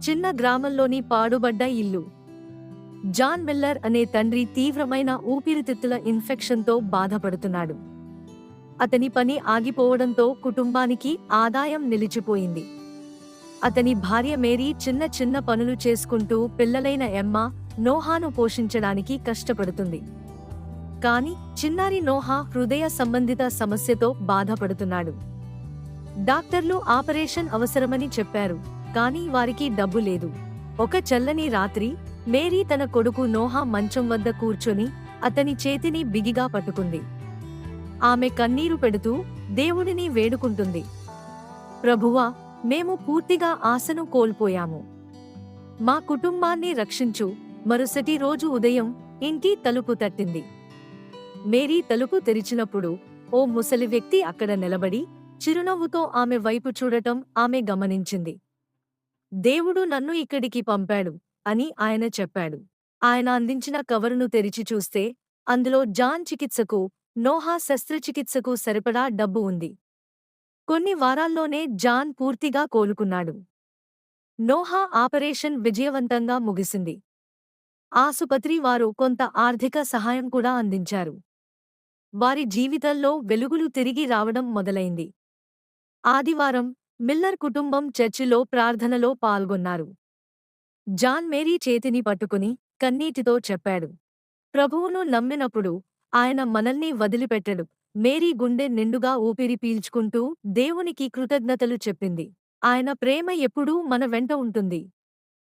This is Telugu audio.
చిన్న గ్రామంలోని పాడుబడ్డ ఇల్లు. జాన్ మిల్లర్ అనే తండ్రి తీవ్రమైన ఊపిరితిత్తుల ఇన్ఫెక్షన్తో బాధపడుతున్నాడు. అతని పని ఆగిపోవడంతో కుటుంబానికి ఆదాయం నిలిచిపోయింది. అతని భార్య మేరీ చిన్న చిన్న పనులు చేసుకుంటూ పిల్లలైన ఎమ్మా, నోహాను పోషించడానికి కష్టపడుతుంది. కాని చిన్నారి నోహా హృదయ సంబంధిత సమస్యతో బాధపడుతున్నాడు. డాక్టర్లు ఆపరేషన్ అవసరమని చెప్పారు, కానీ వారికి డబ్బు లేదు. ఒక చల్లని రాత్రి మేరీ తన కొడుకు నోహా మంచం వద్ద కూర్చొని అతని చేతిని బిగిగా పట్టుకుంది. ఆమె కన్నీరు పెడుతూ దేవుడిని వేడుకుంటుంది. ప్రభువా, మేము పూర్తిగా ఆశను కోల్పోయాము. మా కుటుంబాన్ని రక్షించు. మరుసటి రోజు ఉదయం ఇంటి తలుపు తట్టింది. మేరీ తలుపు తెరిచినప్పుడు ఓ ముసలి వ్యక్తి అక్కడ నిలబడి చిరునవ్వుతో ఆమె వైపు చూడటం ఆమె గమనించింది. దేవుడు నన్ను ఇక్కడికి పంపాడు అని ఆయన చెప్పాడు. ఆయన అందించిన కవరును తెరిచి చూస్తే అందులో జాన్ చికిత్సకు, నోహా శస్త్రచికిత్సకు సరిపడా డబ్బు ఉంది. కొన్ని వారాల్లోనే జాన్ పూర్తిగా కోలుకున్నాడు. నోహా ఆపరేషన్ విజయవంతంగా ముగిసింది. ఆసుపత్రి వారు కొంత ఆర్థిక సహాయం కూడా అందించారు. వారి జీవితంలో వెలుగులు తిరిగి రావడం మొదలైంది. ఆదివారం మిల్లర్ కుటుంబం చర్చిలో ప్రార్థనలో పాల్గొన్నారు. జాన్ మేరీ చేతిని పట్టుకుని కన్నీటితో చెప్పాడు, ప్రభువును నమ్మినప్పుడు ఆయన మనల్ని వదిలిపెట్టడు. మేరీ గుండె నిండుగా ఊపిరి పీల్చుకుంటూ దేవునికి కృతజ్ఞతలు చెప్పింది. ఆయన ప్రేమ ఎప్పుడూ మన వెంట ఉంటుంది.